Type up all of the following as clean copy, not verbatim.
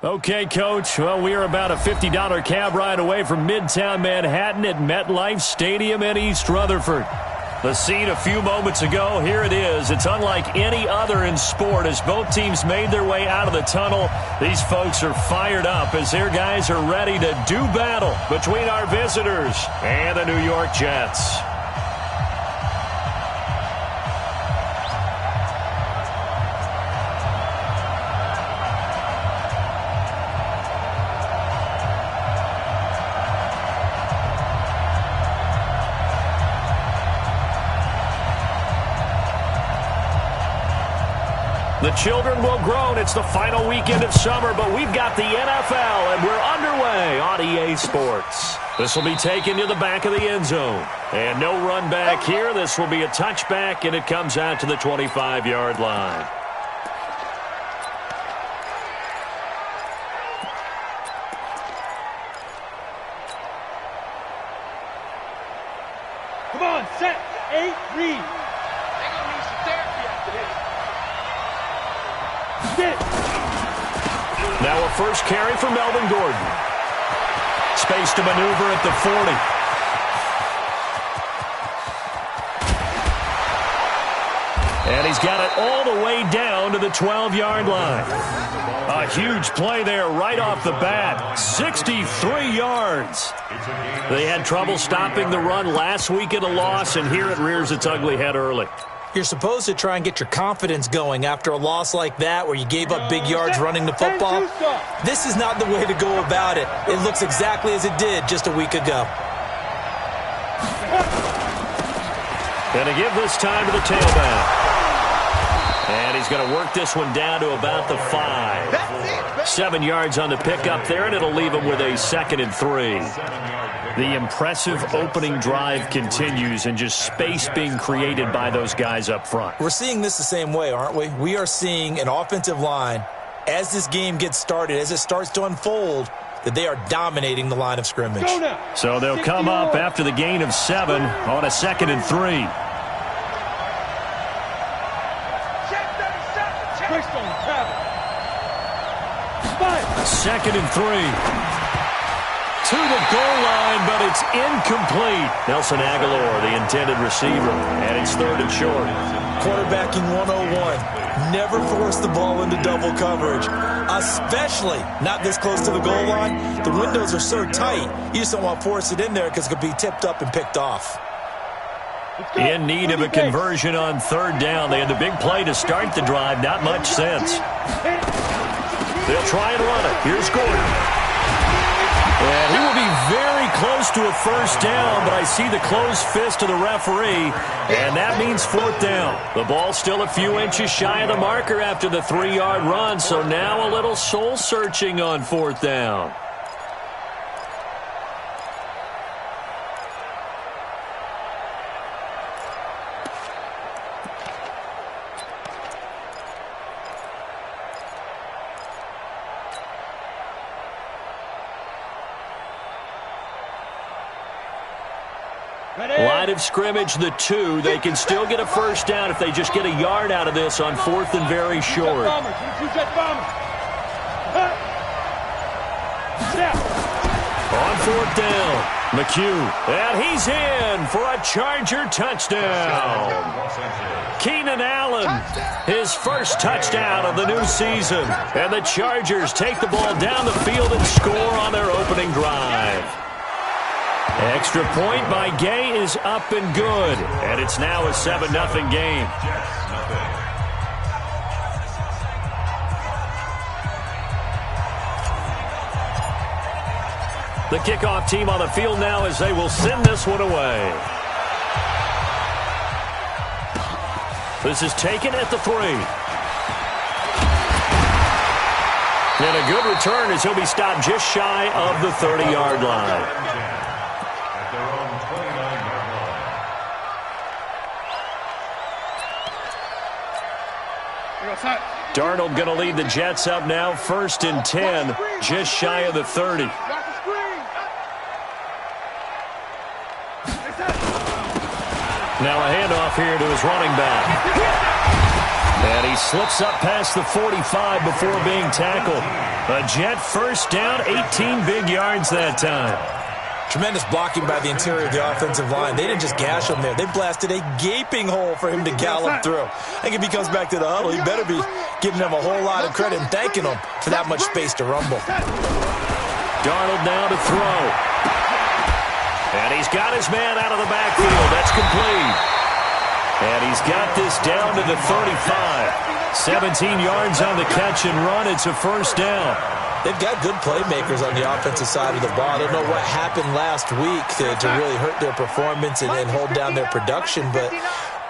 Okay, Coach. Well, we are about a $50 cab ride away from Midtown Manhattan at MetLife Stadium in East Rutherford. The scene a few moments ago, here it is. It's unlike any other in sport as both teams made their way out of the tunnel. These folks are fired up as their guys are ready to do battle between our visitors and the New York Jets. The children will groan. It's the final weekend of summer, but we've got the NFL, and we're underway on EA Sports. This will be taken to the back of the end zone. And no run back here. This will be a touchback, and it comes out to the 25-yard line. Come on, set, 8, read. They're going to need some therapy after this. Now a first carry for Melvin Gordon. Space to maneuver at the 40. And he's got it all the way down to the 12-yard line. A huge play there right off the bat. 63 yards. They had trouble stopping the run last week in a loss, and here it rears its ugly head early. You're supposed to try and get your confidence going after a loss like that where you gave up big yards running the football. This is not the way to go about it. It looks exactly as it did just a week ago. Going to give this time to the tailback. And he's going to work this one down to about the 5. 7 yards on the pickup there, and it'll leave him with a 2nd and 3. The impressive opening drive continues and just space being created by those guys up front. We're seeing this the same way, aren't we? We are seeing an offensive line, as this game gets started, as it starts to unfold, that they are dominating the line of scrimmage. So they'll come up after the gain of 7 on a 2nd and 3. Second and 3. To the goal line, but it's incomplete. Nelson Aguilar, the intended receiver, and it's 3rd and short. Quarterbacking 101. Never force the ball into double coverage, especially not this close to the goal line. The windows are so tight, you just don't want to force it in there because it could be tipped up and picked off. In need of a conversion on 3rd down. They had the big play to start the drive. Not much sense. They'll try and run it. Here's Gordon. And he will be very close to a 1st down, but I see the closed fist of the referee, and that means 4th down. The ball's still a few inches shy of the marker after the 3-yard run, so now a little soul-searching on 4th down. Line of scrimmage, the 2. They can still get a 1st down if they just get a yard out of this on 4th and very short. On 4th down, McHugh. And he's in for a Charger touchdown. Keenan Allen, his 1st touchdown of the new season. And the Chargers take the ball down the field and score on their opening drive. Extra point by Gay is up and good, and it's now a 7-0 game. The kickoff team on the field now as they will send this one away. This is taken at the 3. And a good return as he'll be stopped just shy of the 30-yard line. Darnold going to lead the Jets up now, 1st and 10, just shy of the 30. Now a handoff here to his running back. And he slips up past the 45 before being tackled. A Jet first down, 18 big yards that time. Tremendous blocking by the interior of the offensive line. They didn't just gash him there. They blasted a gaping hole for him to gallop through. I think if he comes back to the huddle, he better be giving them a whole lot of credit and thanking them for that much space to rumble. Darnold now to throw. And he's got his man out of the backfield. That's complete. And he's got this down to the 35. 17 yards on the catch and run. It's a first down. They've got good playmakers on the offensive side of the ball. I don't know what happened last week to really hurt their performance and hold down their production, but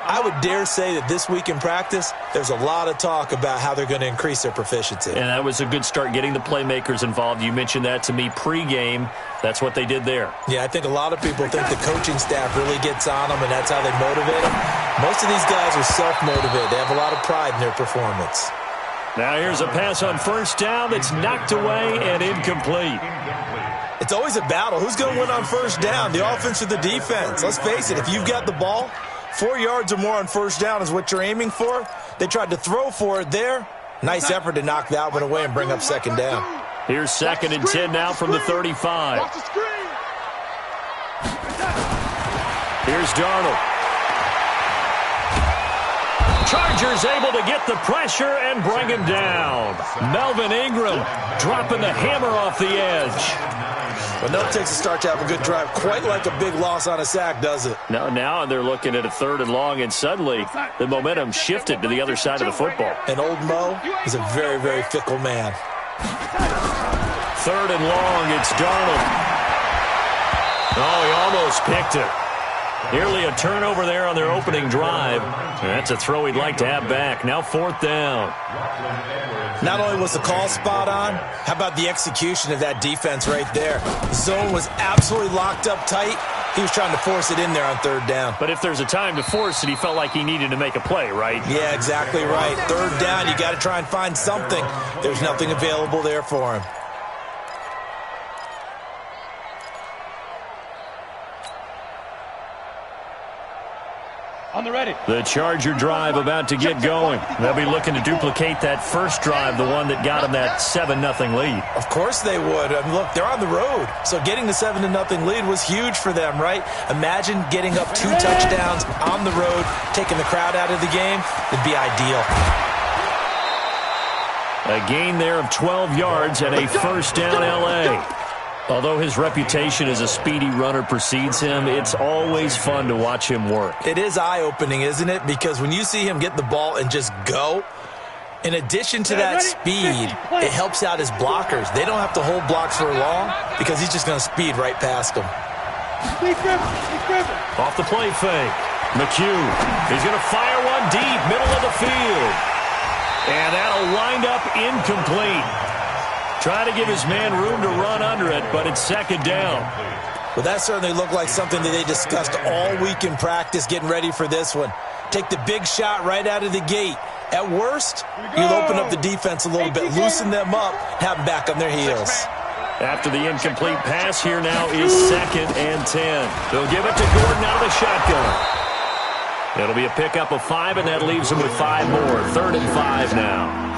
I would dare say that this week in practice, there's a lot of talk about how they're going to increase their proficiency. And that was a good start, getting the playmakers involved. You mentioned that to me pregame. That's what they did there. Yeah, I think a lot of people think the coaching staff really gets on them, and that's how they motivate them. Most of these guys are self-motivated. They have a lot of pride in their performance. Now here's a pass on first down that's knocked away and incomplete. It's always a battle. Who's going to win on first down, the offense or the defense? Let's face it, if you've got the ball, 4 yards or more on first down is what you're aiming for. They tried to throw for it there. Nice effort to knock that one away and bring up second down. Here's 2nd and 10 now from the 35. Here's Darnold. Chargers able to get the pressure and bring him down. Melvin Ingram dropping the hammer off the edge. But no, it takes a start to have a good drive. Quite like a big loss on a sack, does it? No, now they're looking at a 3rd and long, and suddenly the momentum shifted to the other side of the football. And old Mo is a very, very fickle man. 3rd and long, it's Darnold. Oh, he almost picked it. Nearly a turnover there on their opening drive. That's a throw he'd like to have back. Now 4th down. Not only was the call spot on, how about the execution of that defense right there? The zone was absolutely locked up tight. He was trying to force it in there on 3rd down. But if there's a time to force it, he felt like he needed to make a play, right? Yeah, exactly right. 3rd down, you got to try and find something. There's nothing available there for him. On the ready. The Charger drive about to get going. They'll be looking to duplicate that first drive, the one that got them that 7-0 lead. Of course they would. I mean, look, they're on the road. So getting the 7-0 lead was huge for them, right? Imagine getting up 2 touchdowns on the road, taking the crowd out of the game. It'd be ideal. A gain there of 12 yards and a first down L.A. Although his reputation as a speedy runner precedes him, it's always fun to watch him work. It is eye-opening, isn't it? Because when you see him get the ball and just go, in addition to that speed, it helps out his blockers. They don't have to hold blocks for long because he's just going to speed right past them. Off the play fake. McHugh. He's going to fire one deep, middle of the field. And that'll wind up incomplete. Trying to give his man room to run under it, but it's 2nd down. Well, that certainly looked like something that they discussed all week in practice, getting ready for this one. Take the big shot right out of the gate. At worst, you'll open up the defense a little bit, loosen them up, have them back on their heels. After the incomplete pass, here now is 2nd and 10. They'll give it to Gordon out of the shotgun. It'll be a pickup of 5, and that leaves them with 5 more. 3rd and 5 now.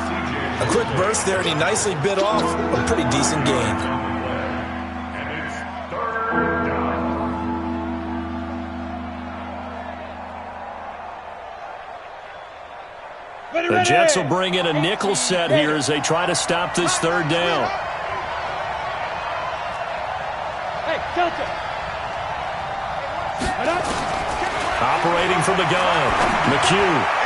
A quick burst there, and he nicely bit off a pretty decent gain. The Jets will bring in a nickel set here as they try to stop this 3rd down. Hey, Delta. Operating from the gun, McHugh.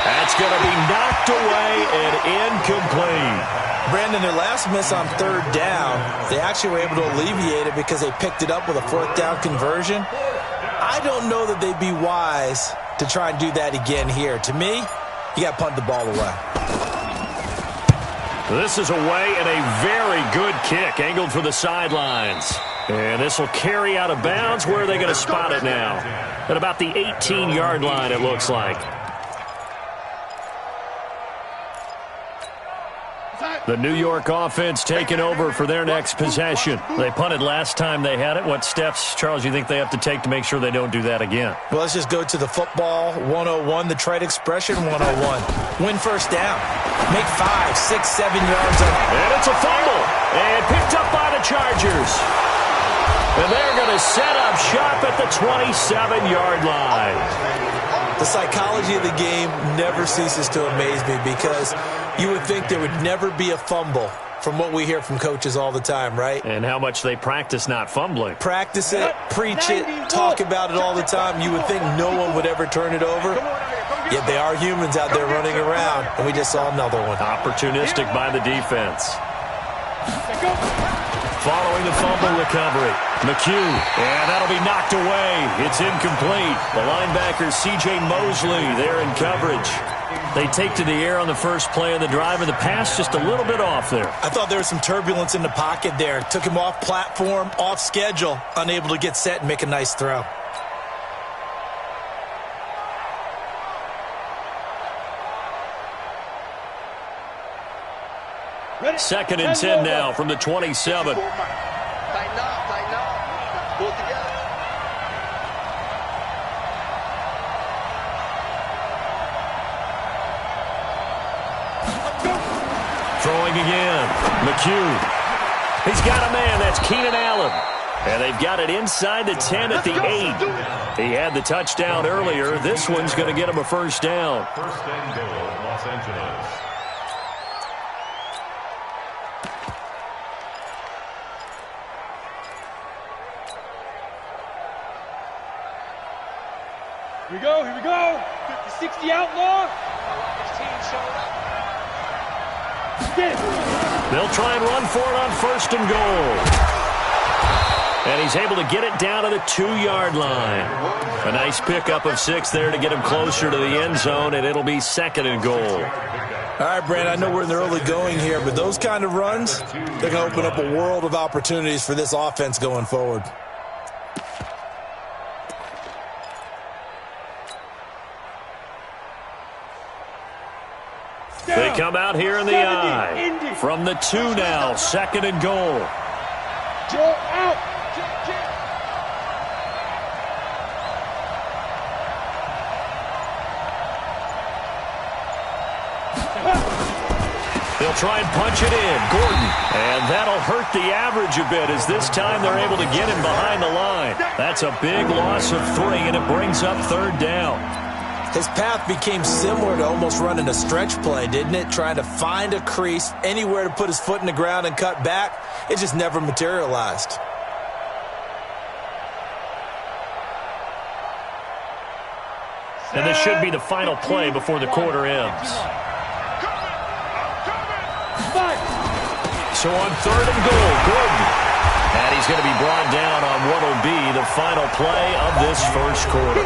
That's going to be knocked away and incomplete. Brandon, their last miss on 3rd down, they actually were able to alleviate it because they picked it up with a 4th down conversion. I don't know that they'd be wise to try and do that again here. To me, you got to punt the ball away. This is away and a very good kick, angled for the sidelines. And this will carry out of bounds. Where are they going to spot it now? At about the 18-yard line, it looks like. The New York offense taking over for their next possession. They punted last time they had it. What steps, Charles, you think they have to take to make sure they don't do that again? Well, let's just go to the football 101, the trade expression 101. Win first down. Make 5, 6, 7 yards up. And it's a fumble. And picked up by the Chargers. And they're going to set up shop at the 27-yard line. The psychology of the game never ceases to amaze me because you would think there would never be a fumble from what we hear from coaches all the time, right? And how much they practice not fumbling. Practice it, preach it, talk about it all the time. You would think no one would ever turn it over. Yet they are humans out there running around, and we just saw another one. Opportunistic by the defense. Following the fumble recovery, McHugh, and that'll be knocked away. It's incomplete. The linebacker, C.J. Mosley, there in coverage. They take to the air on the first play of the drive, and the pass just a little bit off there. I thought there was some turbulence in the pocket there. Took him off platform, off schedule, unable to get set and make a nice throw. Second and 10 now from the 27. Tighten up. Pull it together. Throwing again. McHugh. He's got a man. That's Keenan Allen. And they've got it inside the 10 at the 8. He had the touchdown earlier. This one's going to get him a first down. First and goal, Los Angeles. Here we go. 50-60 outlaw. His team showed up. They'll try and run for it on first and goal. And he's able to get it down to the 2-yard line. A nice pickup of 6 there to get him closer to the end zone, and it'll be second and goal. All right, Brand, I know we're in the early going here, but those kind of runs, they're going to open up a world of opportunities for this offense going forward. They come out here in the I. From the 2 now, second and goal. Joe out. They'll try and punch it in. Gordon. And that'll hurt the average a bit as this time they're able to get him behind the line. That's a big loss of 3, and it brings up third down. His path became similar to almost running a stretch play, didn't it? Trying to find a crease, anywhere to put his foot in the ground and cut back. It just never materialized. And this should be the final play before the quarter ends. So on third and goal, Gordon. And he's going to be brought down on what will be the final play of this first quarter.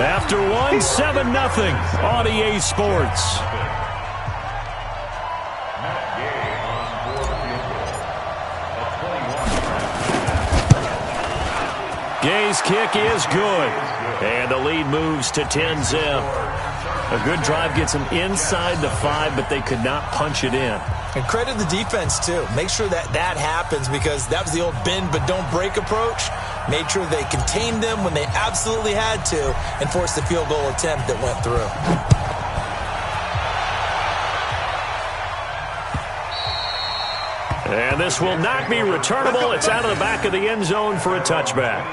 After 1, 7-0 on EA Sports. Gay's kick is good. And the lead moves to 10-zip. A good drive gets them inside the 5, but they could not punch it in. And credit the defense, too. Make sure that that happens because that was the old bend but don't break approach. Made sure they contained them when they absolutely had to and forced the field goal attempt that went through. And this will not be returnable. It's out of the back of the end zone for a touchback.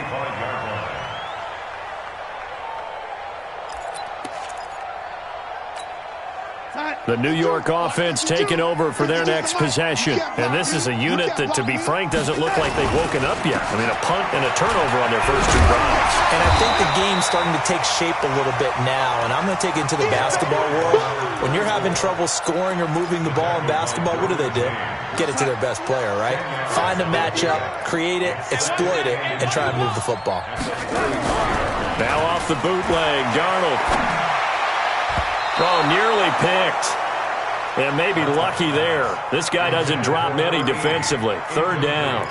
The New York offense taking over for their next possession. And this is a unit that, to be frank, doesn't look like they've woken up yet. I mean, a punt and a turnover on their first 2 drives. And I think the game's starting to take shape a little bit now. And I'm going to take it into the basketball world. When you're having trouble scoring or moving the ball in basketball, what do? Get it to their best player, right? Find a matchup, create it, exploit it, and try and move the football. Now off the bootleg, Darnold. Oh, nearly picked. And maybe lucky there. This guy doesn't drop many defensively. Third down.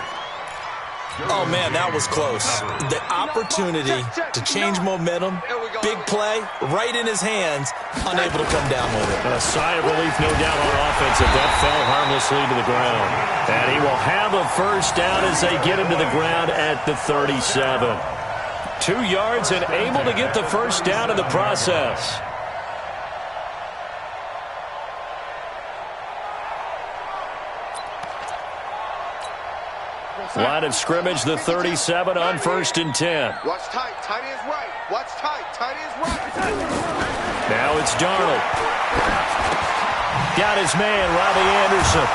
Oh, man, that was close. The opportunity to change momentum, big play, right in his hands, unable to come down with it. A sigh of relief, no doubt, on offense if that fell harmlessly to the ground. And he will have a first down as they get him to the ground at the 37. 2 yards and able to get the first down in the process. Line of scrimmage, the 37 on 1st and 10. Watch tight. Tight ends right. Watch tight. Tight ends right. Now it's Darnold. Got his man, Robbie Anderson.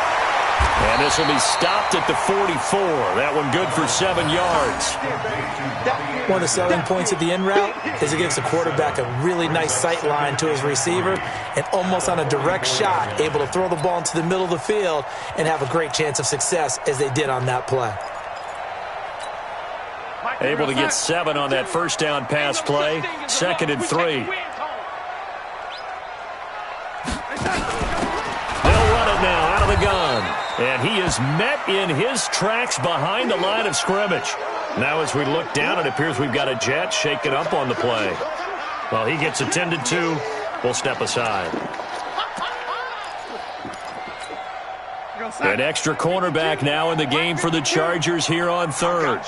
And this will be stopped at the 44. That one good for 7 yards. One of the selling points of the in route is it gives the quarterback a really nice sight line to his receiver and almost on a direct shot able to throw the ball into the middle of the field and have a great chance of success as they did on that play. Able to get 7 on that first down pass play. 2nd and 3. They'll run it now out of the gun. And he is met in his tracks behind the line of scrimmage. Now as we look down, it appears we've got a Jet shaken up on the play. Well, he gets attended to. We'll step aside. An extra cornerback now in the game for the Chargers here on 3rd.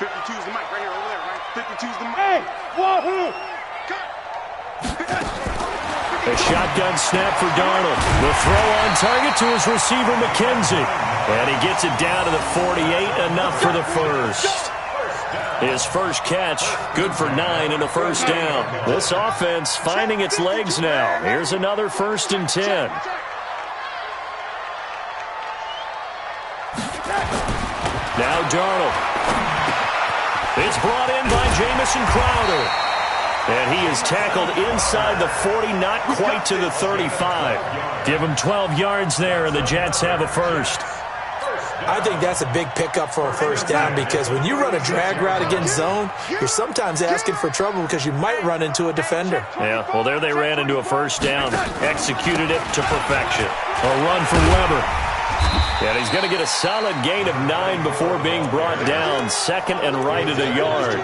52's the mic right here over there, right? 52's the mic. Hey, wahoo! A shotgun snap for Darnold. The throw on target to his receiver, McKenzie. And he gets it down to the 48, enough for the first. His first catch, good for 9 and a first down. This offense finding its legs now. Here's another 1st and 10. Now Darnold. It's brought in by Jamison Crowder. And he is tackled inside the 40, not quite to the 35. Give him 12 yards there, and the Jets have a first. I think that's a big pickup for a first down because when you run a drag route against zone, you're sometimes asking for trouble because you might run into a defender. Yeah, well, there they ran into a first down. Executed it to perfection. A run for Weber. And he's going to get a solid gain of 9 before being brought down. 2nd and right at a yard.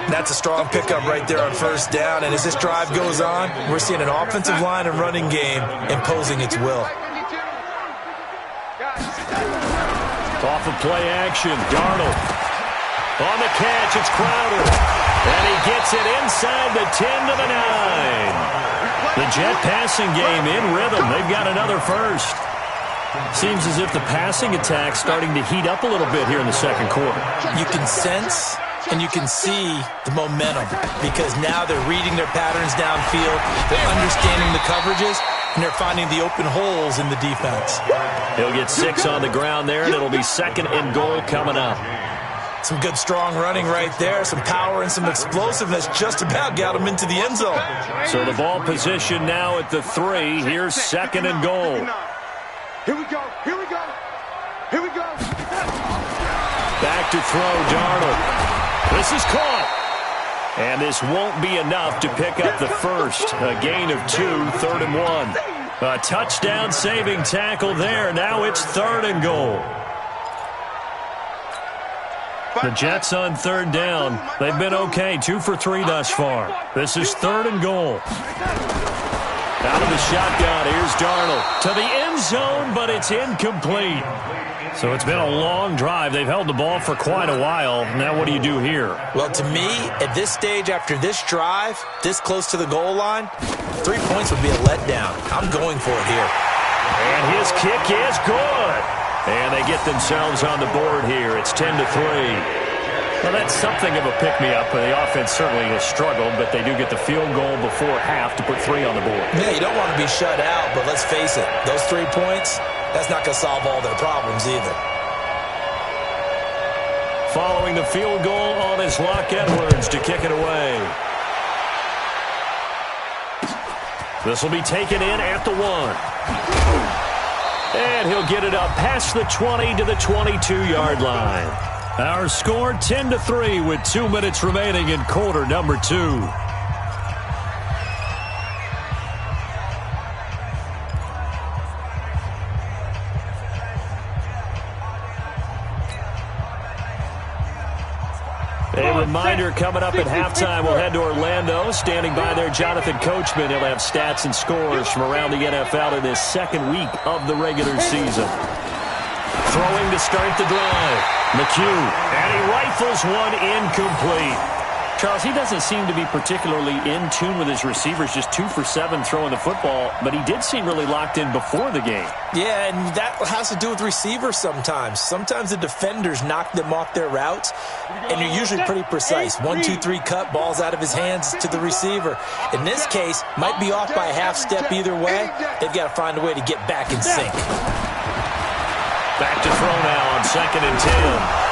That's a strong pickup right there on first down. And as this drive goes on, we're seeing an offensive line and running game imposing its will. Off of play action, Darnold. On the catch, it's Crowder. And he gets it inside the 10 to the 9. The Jet passing game in rhythm. They've got another first. Seems as if the passing attack's starting to heat up a little bit here in the second quarter. You can sense and you can see the momentum because now they're reading their patterns downfield, they're understanding the coverages, and they're finding the open holes in the defense. He'll get 6 on the ground there, and it'll be 2nd and goal coming up. Some good strong running right there, some power and some explosiveness just about got him into the end zone. So the ball position now at the 3. Here's 2nd and goal. Here we go. Here we go. Here we go. Back to throw, Darnold. This is caught. And this won't be enough to pick up the first. A gain of 2, 3rd and 1. A touchdown saving tackle there. Now it's 3rd and goal. The Jets on 3rd down. They've been okay, 2 for 3 thus far. This is 3rd and goal. Out of the shotgun, here's Darnold. To the end zone, but it's incomplete. So it's been a long drive. They've held the ball for quite a while. Now what do you do here? Well, to me, at this stage, after this drive, this close to the goal line, 3 points would be a letdown. I'm going for it here. And his kick is good. And they get themselves on the board here. It's 10-3. Well, that's something of a pick-me-up. The offense certainly has struggled, but they do get the field goal before half to put 3 on the board. Yeah, you don't want to be shut out, but let's face it, those 3 points, that's not going to solve all their problems either. Following the field goal on his Locke Edwards to kick it away. This will be taken in at the 1. And he'll get it up past the 20 to the 22-yard line. Our score 10-3 with 2 minutes remaining in quarter number 2. A reminder coming up at halftime, we'll head to Orlando. Standing by there, Jonathan Coachman. He'll have stats and scores from around the NFL in this second week of the regular season. Throwing to start the drive. McHugh, and he rifles one incomplete. Charles, he doesn't seem to be particularly in tune with his receivers, just 2 for 7 throwing the football, but he did seem really locked in before the game. Yeah, and that has to do with receivers sometimes. Sometimes the defenders knock them off their routes, and they're usually pretty precise. 1, 2, 3 cut, balls out of his hands to the receiver. In this case, might be off by a half step either way. They've got to find a way to get back in sync. Back to throw now on 2nd and 10.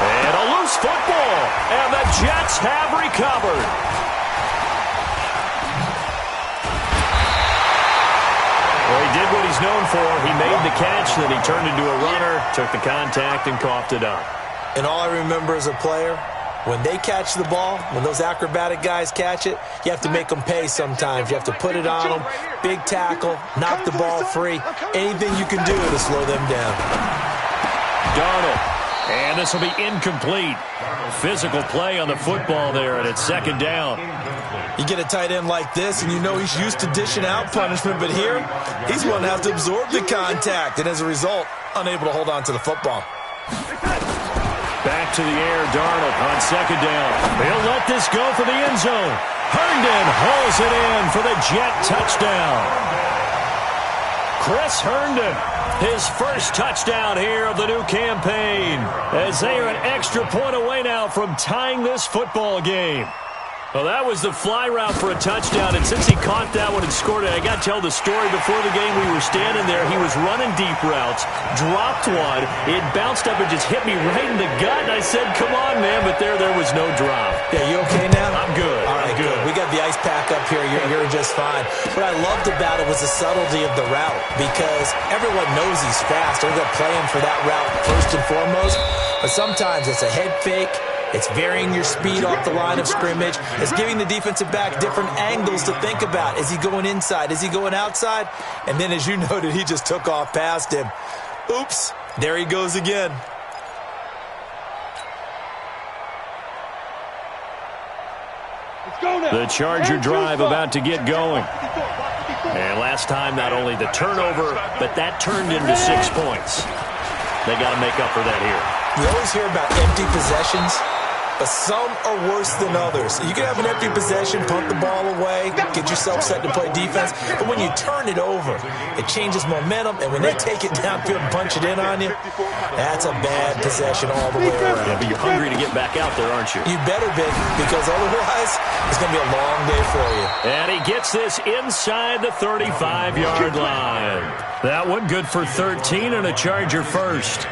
And a loose football. And the Jets have recovered. Well, he did what he's known for. He made the catch, then he turned into a runner, took the contact, and coughed it up. And all I remember as a player, when they catch the ball, when those acrobatic guys catch it, you have to make them pay sometimes. You have to put it on them, big tackle, knock the ball free, anything you can do to slow them down. Darnold, and this will be incomplete. Physical play on the football there, and it's 2nd down. You get a tight end like this, and you know he's used to dishing out punishment, but here, he's going to have to absorb the contact, and as a result, unable to hold on to the football. Back to the air, Darnold on 2nd down. He'll let this go for the end zone. Herndon hauls it in for the Jet touchdown. Chris Herndon, his first touchdown here of the new campaign, as they are an extra point away now from tying this football game. Well, that was the fly route for a touchdown, and since he caught that one and scored it, I got to tell the story. Before the game, we were standing there. He was running deep routes, dropped one. It bounced up and just hit me right in the gut, and I said, come on, man, but there was no drop. Yeah, you okay now? I'm good. All right, good. We got the ice pack up here. You're just fine. What I loved about it was the subtlety of the route, because everyone knows he's fast. They're going to play him for that route first and foremost, but sometimes it's a head fake. It's varying your speed off the line of scrimmage. It's giving the defensive back different angles to think about. Is he going inside? Is he going outside? And then, as you noted, he just took off past him. Oops, there he goes again. The Charger drive about to get going. And last time, not only the turnover, but that turned into 6 points. They got to make up for that here. We always hear about empty possessions, but some are worse than others. You can have an empty possession, punt the ball away, get yourself set to play defense, but when you turn it over, it changes momentum, and when they take it downfield and punch it in on you, that's a bad possession all the way around. Yeah, but you're hungry to get back out there, aren't you? You better be, because otherwise, it's going to be a long day for you. And he gets this inside the 35-yard line. That one good for 13 and a Charger first.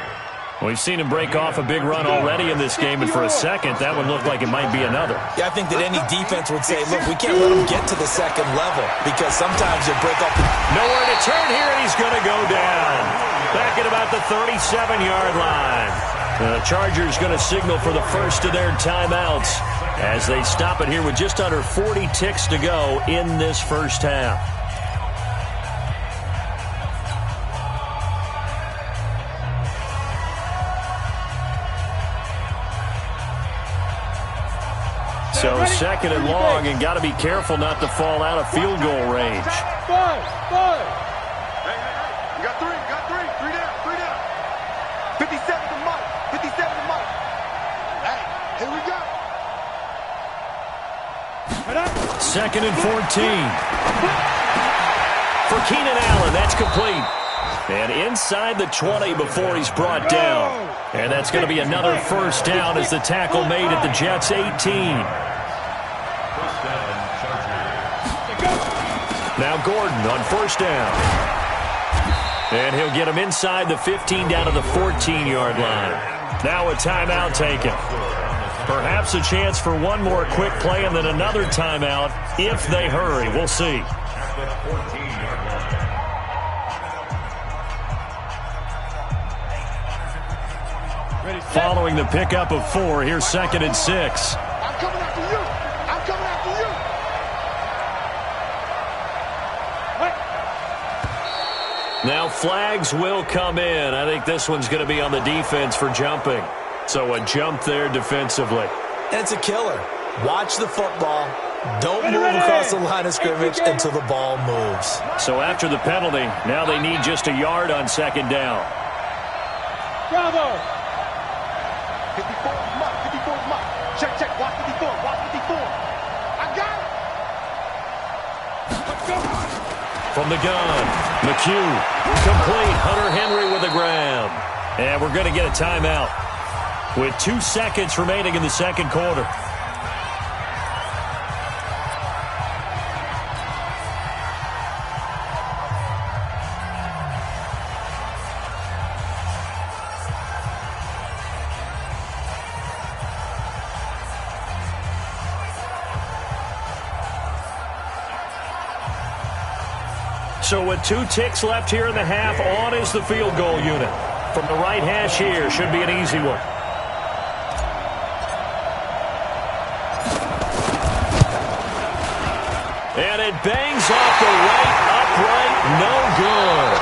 We've seen him break off a big run already in this game, and for a second, that one looked like it might be another. Yeah, I think that any defense would say, look, we can't let him get to the second level, because sometimes you'll break off. Nowhere to turn here, and he's going to go down. Back at about the 37-yard line. The Chargers going to signal for the first of their timeouts as they stop it here with just under 40 ticks to go in this first half. So 2nd and long, and got to be careful not to fall out of field goal range. Five. Hey. You got three. Three down. 57 to Mike. Hey, here we go. 2nd and 14. For Keenan Allen, that's complete. And inside the 20 before he's brought down. And that's going to be another first down as the tackle made at the Jets' 18. Now Gordon on first down. And he'll get him inside the 15 down to the 14-yard line. Now a timeout taken. Perhaps a chance for one more quick play and then another timeout if they hurry. We'll see. Following the pickup of 4, here's 2nd and 6. I'm coming after you. Now flags will come in. I think this one's going to be on the defense for jumping. So a jump there defensively. and it's a killer. Watch the football. Don't move across the line of scrimmage until the ball moves. So after the penalty, now they need just a yard on second down. Bravo! 54 is mark. 54 is mark. Check, check. Watch 54. Watch 54. I got it. Let's go. From the gun, McHugh, complete. Hunter Henry with a grab. And we're going to get a timeout with 2 seconds remaining in the second quarter. So with 2 ticks left here in the half, on is the field goal unit. From the right hash here, should be an easy one. And it bangs off the right upright, no good.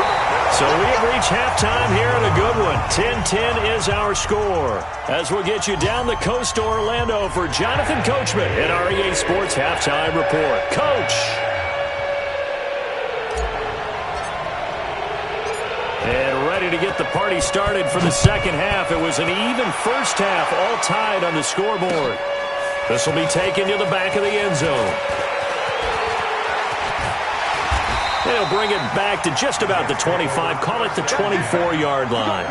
So we have reached halftime here in a good one. 10-10 is our score. As we'll get you down the coast to Orlando for Jonathan Coachman at our EA Sports Halftime Report. Coach! And ready to get the party started for the second half. It was an even first half, all tied on the scoreboard. This will be taken to the back of the end zone. They'll bring it back to just about the 25, call it the 24-yard line.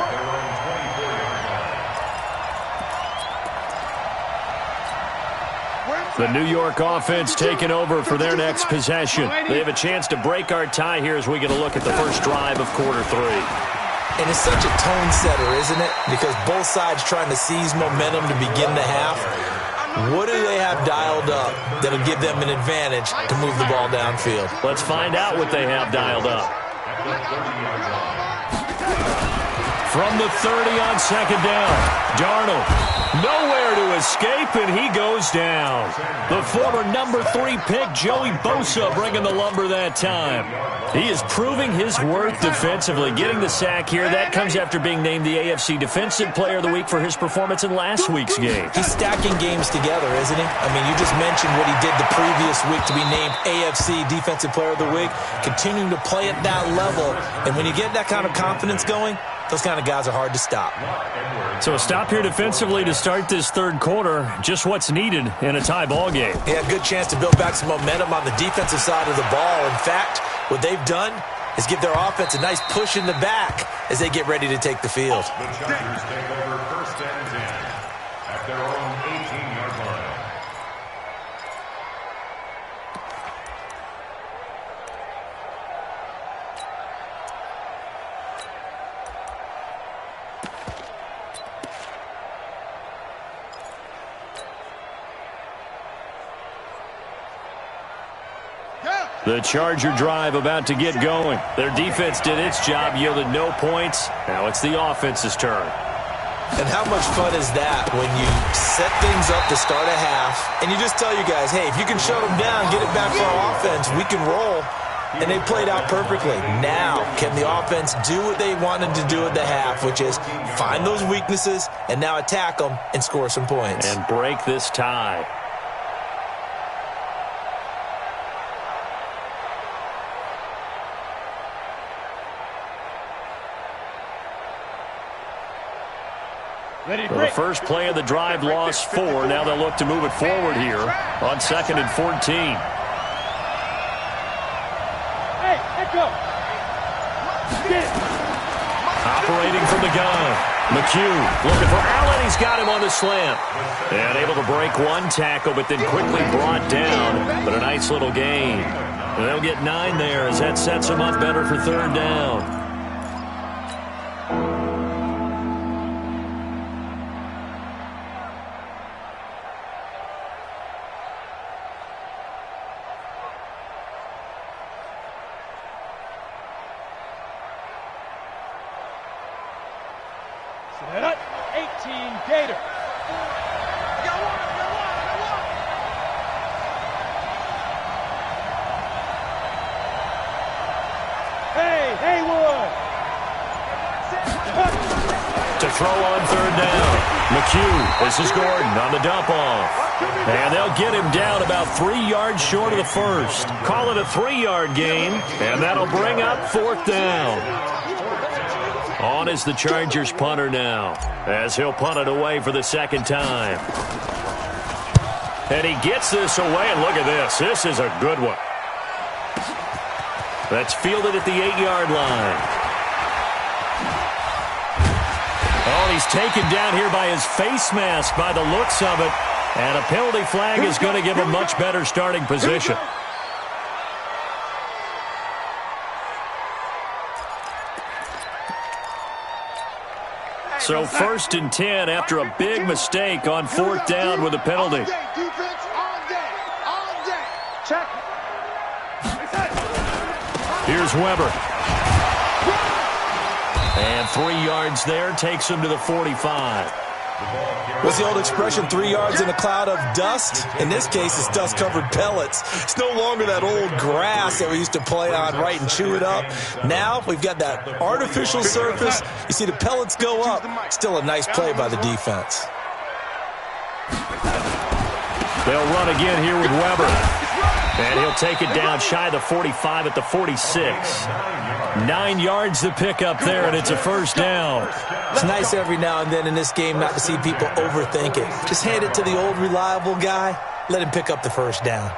The New York offense taking over for their next possession. They have a chance to break our tie here as we get a look at the first drive of quarter 3. And it's such a tone setter, isn't it? Because both sides trying to seize momentum to begin the half. What do they have dialed up that'll give them an advantage to move the ball downfield? Let's find out what they have dialed up. From the 30 on second down, Darnold nowhere to escape, and he goes down. The former number 3 pick, Joey Bosa, bringing the lumber that time. He is proving his worth defensively, getting the sack here. That comes after being named the AFC Defensive Player of the Week for his performance in last week's game. He's stacking games together, isn't he? I mean, you just mentioned what he did the previous week to be named AFC Defensive Player of the Week, continuing to play at that level. And when you get that kind of confidence going, those kind of guys are hard to stop. So a stop here defensively to start this third quarter. Just what's needed in a tie ball game. Yeah, good chance to build back some momentum on the defensive side of the ball. In fact, what they've done is give their offense a nice push in the back as they get ready to take the field. The Chargers take over first and 10 at their own 18-yard line. The Charger drive about to get going. Their defense did its job, yielded no points. Now it's the offense's turn. And how much fun is that when you set things up to start a half and you just tell you guys, hey, if you can shut them down, get it back for our offense, we can roll. And they played out perfectly. Now, can the offense do what they wanted to do at the half, which is find those weaknesses and now attack them and score some points. And break this tie. Well, the first play of the drive lost 4. Now they'll look to move it forward here on 2nd and 14. Hey, let's go. Get it. Operating from the gun. McHugh looking for Allen. He's got him on the slant. And able to break one tackle, but then quickly brought down. But a nice little gain. And they'll get 9 there as that sets them up better for third down. Set up. 18 Gator. Hey, Haywood. To throw on third down. McHugh, this is Gordon on the dump off. And they'll get him down about 3 yards short of the first. Call it a 3-yard gain, and that'll bring up fourth down. On is the Chargers punter now, as he'll punt it away for the second time. And he gets this away, and look at this. This is a good one. That's fielded at the 8-yard line. Oh, he's taken down here by his face mask by the looks of it. And a penalty flag is going to give him much better starting position. So 1st and 10 after a big mistake on 4th down with a penalty. Here's Weber. And 3 yards there takes him to the 45. What's the old expression, 3 yards in a cloud of dust? In this case, it's dust-covered pellets. It's no longer that old grass that we used to play on, right, and chew it up. Now we've got that artificial surface. You see the pellets go up. Still a nice play by the defense. They'll run again here with Weber. And he'll take it down shy of the 45 at the 46. 9 yards to pick up there, and it's a first down. It's nice every now and then in this game not to see people overthink it. Just hand it to the old reliable guy. Let him pick up the first down.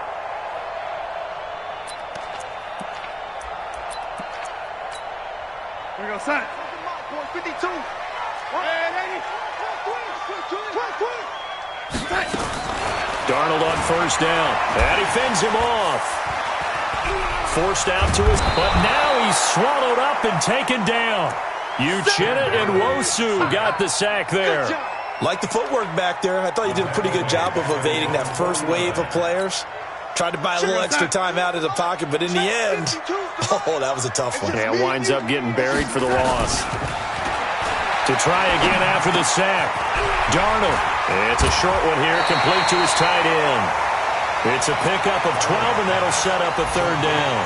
Here we go, son. 52. Darnold on first down, and he fends him off. Forced out to his, but now he's swallowed up and taken down. Uchenna and Nwosu got the sack there. Like the footwork back there. I thought you did a pretty good job of evading that first wave of players. Tried to buy a little extra time out of the pocket, but in the end, oh, that was a tough one. Yeah, winds up getting buried for the loss. To try again after the sack. Darnold. It's a short one here, complete to his tight end. It's a pickup of 12, and that'll set up a third down.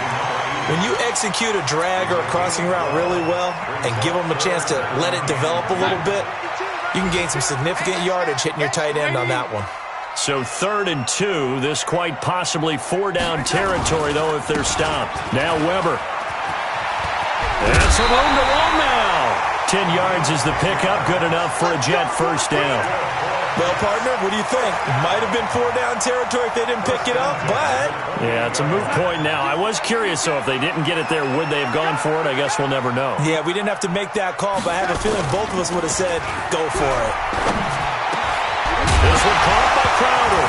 When you execute a drag or a crossing route really well and give them a chance to let it develop a little bit, you can gain some significant yardage hitting your tight end on that one. So 3rd and 2, this quite possibly 4-down territory, though, if they're stopped. Now Weber. That's a room to roll now. 10 yards is the pickup, good enough for a Jet first down. Well, partner, what do you think? It might have been 4-down territory if they didn't pick it up, but... Yeah, it's a moot point now. I was curious, so if they didn't get it there, would they have gone for it? I guess we'll never know. Yeah, we didn't have to make that call, but I have a feeling both of us would have said, go for it. This one caught by Crowder.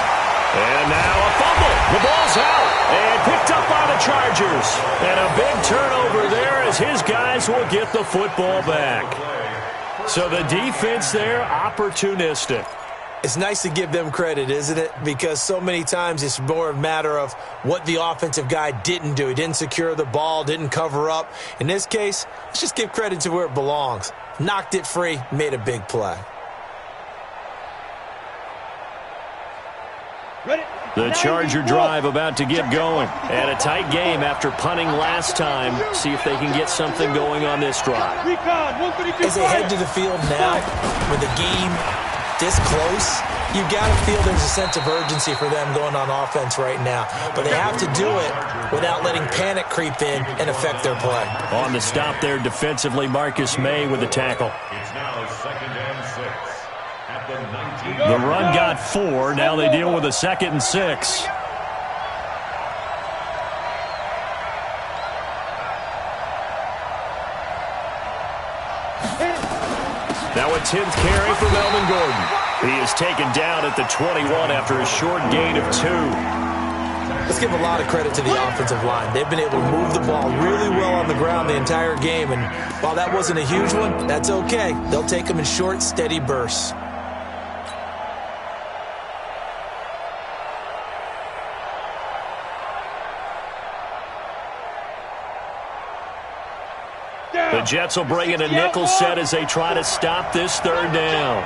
And now a fumble. The ball's out. And picked up by the Chargers. And a big turnover there as his guys will get the football back. So the defense there, opportunistic. It's nice to give them credit, isn't it? Because so many times it's more a matter of what the offensive guy didn't do. He didn't secure the ball, didn't cover up. In this case, let's just give credit to where it belongs. Knocked it free, made a big play. The Charger drive about to get going. And a tight game after punting last time. See if they can get something going on this drive. As they head to the field now, with the game this close, you've got to feel there's a sense of urgency for them going on offense right now. But they have to do it without letting panic creep in and affect their play. On the stop there defensively, Marcus May with the tackle. It's now 2nd and 6 at the 19. The run got 4. Now they deal with a 2nd and 6. Now a 10th carry for Melvin Gordon. He is taken down at the 21 after a short gain of 2. Let's give a lot of credit to the offensive line. They've been able to move the ball really well on the ground the entire game. And while that wasn't a huge one, that's okay. They'll take them in short, steady bursts. The Jets will bring in a nickel set as they try to stop this 3rd down.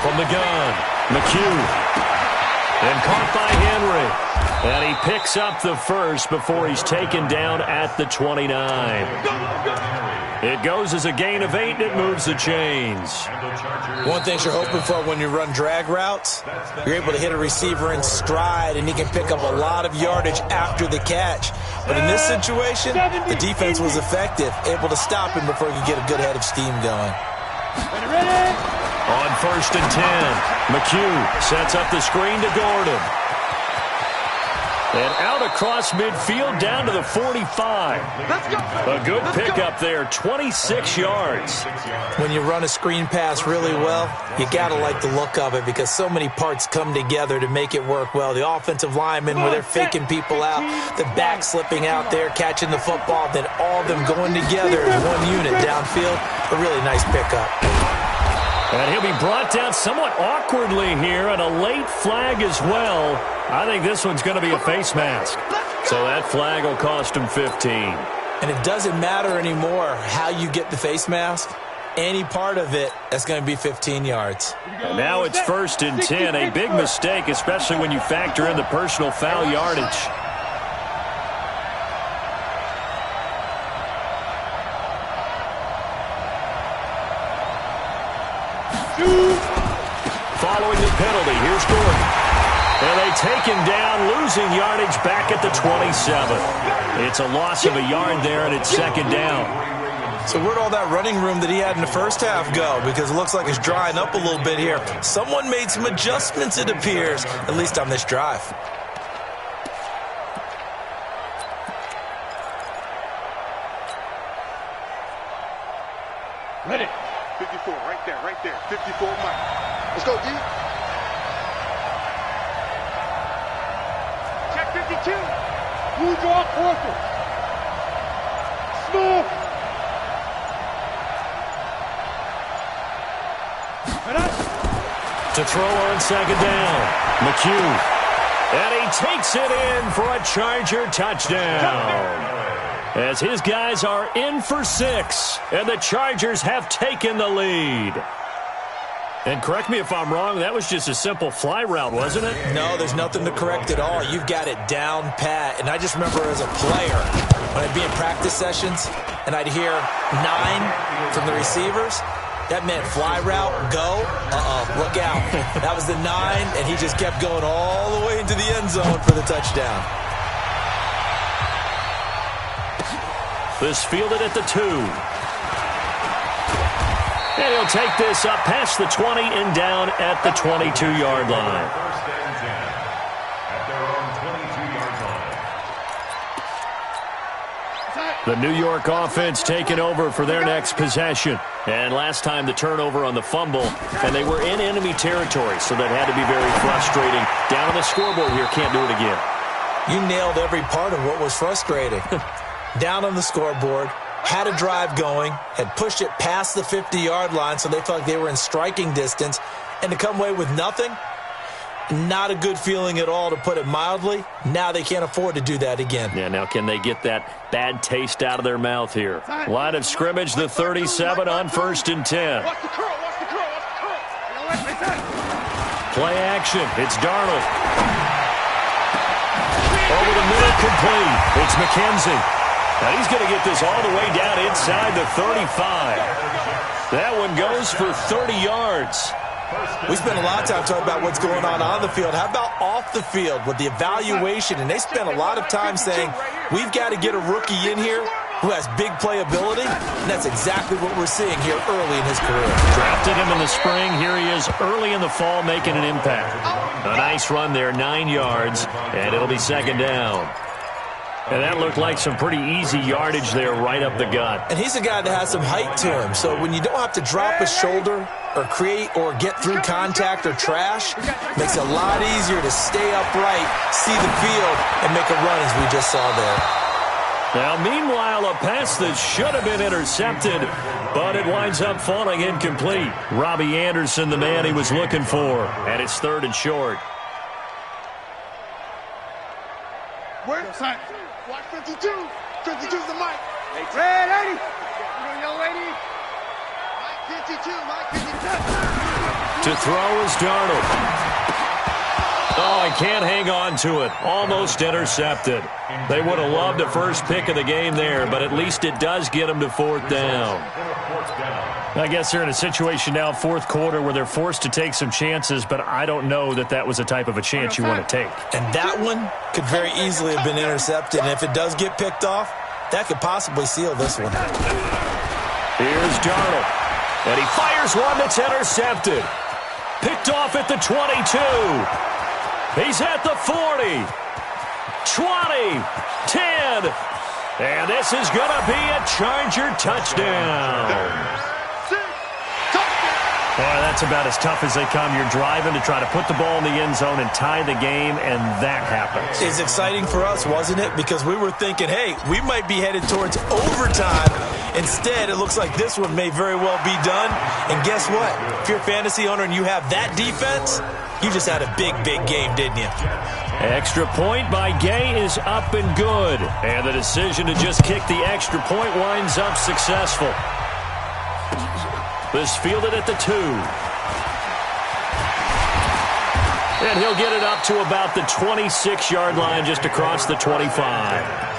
From the gun, McHugh. And caught by Henry. And he picks up the first before he's taken down at the 29. It goes as a gain of 8, and it moves the chains. One thing you're hoping for when you run drag routes, you're able to hit a receiver in stride, and he can pick up a lot of yardage after the catch. But in this situation, the defense was effective, able to stop him before he could get a good head of steam going. On 1st and 10, McHugh sets up the screen to Gordon. And out across midfield down to the 45. A good pickup there, 26 yards. When you run a screen pass really well, you got to like the look of it because so many parts come together to make it work well. The offensive linemen, where they're faking people out, the back slipping out there, catching the football, then all of them going together as one unit downfield. A really nice pickup. And he'll be brought down somewhat awkwardly here, and a late flag as well. I think this one's going to be a face mask. So that flag will cost him 15. And it doesn't matter anymore how you get the face mask. Any part of it, that's going to be 15 yards. And now it's 1st and 10. A big mistake, especially when you factor in the personal foul yardage. Following the penalty, here's Gordon. And they take him down, losing yardage back at the 27. It's a loss of a yard there, and it's 2nd down. So where'd all that running room that he had in the first half go? Because it looks like it's drying up a little bit here. Someone made some adjustments, it appears, at least on this drive. Ready. 54, right there, right there. 54, Mike. Let's go, D. Check 52. Blue draw, Parker. Smooth. To throw on 2nd down, McHugh. And he takes it in for a Charger touchdown. As his guys are in for 6, and the Chargers have taken the lead. And correct me if I'm wrong, that was just a simple fly route, wasn't it? No, there's nothing to correct at all. You've got it down pat. And I just remember as a player, when I'd be in practice sessions, and I'd hear 9 from the receivers, that meant fly route, go, look out. That was the 9, and he just kept going all the way into the end zone for the touchdown. This fielded at the 2. And he'll take this up past the 20 and down at the 22-yard line. 1st and 10 at their own 22-yard line. The New York offense taking over for their next possession. And last time the turnover on the fumble, and they were in enemy territory, so that had to be very frustrating. Down on the scoreboard here, can't do it again. You nailed every part of what was frustrating. Down on the scoreboard, had a drive going, had pushed it past the 50-yard line, so they felt like they were in striking distance, and to come away with nothing, not a good feeling at all, to put it mildly. Now they can't afford to do that again. Yeah, now can they get that bad taste out of their mouth here? Line of scrimmage, the 37 on 1st and 10. Watch the curl, watch the curl, watch the curl. Play action, it's Darnold. Over the middle, complete. It's McKenzie. And he's going to get this all the way down inside the 35. That one goes for 30 yards. We spent a lot of time talking about what's going on the field. How about off the field with the evaluation? And they spent a lot of time saying, we've got to get a rookie in here who has big playability. And that's exactly what we're seeing here early in his career. Drafted him in the spring. Here he is early in the fall making an impact. A nice run there, 9 yards, and it'll be 2nd down. And that looked like some pretty easy yardage there right up the gut. And he's a guy that has some height to him. So when you don't have to drop a shoulder or create or get through contact or trash, makes it a lot easier to stay upright, see the field, and make a run as we just saw there. Now, meanwhile, a pass that should have been intercepted, but it winds up falling incomplete. Robbie Anderson, the man he was looking for, and it's 3rd and short. Where's Watch 52. 52's the mic. Red 80. Young lady. Mike 52. Mike 52. To throw is Darnold. Oh, he can't hang on to it. Almost intercepted. They would have loved a first pick of the game there, but at least it does get them to fourth down. I guess they're in a situation now, fourth quarter, where they're forced to take some chances, but I don't know that that was the type of a chance you want to take. And that one could very easily have been intercepted, and if it does get picked off, that could possibly seal this one. Here's Darnold, and he fires one that's intercepted. Picked off at the 22. He's at the 40, 20, 10, and this is going to be a Charger touchdown. Boy, that's about as tough as they come. You're driving to try to put the ball in the end zone and tie the game, and that happens. It's exciting for us, wasn't it? Because we were thinking, hey, we might be headed towards overtime. Instead, it looks like this one may very well be done. And guess what? If you're a fantasy owner and you have that defense, you just had a big, big game, didn't you? Extra point by Gay is up and good. And the decision to just kick the extra point winds up successful. This fielded at the 2. And he'll get it up to about the 26-yard line, just across the 25.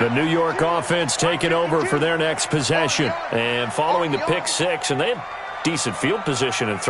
The New York offense taking over for their next possession. And following the pick 6, and they had decent field position and throw.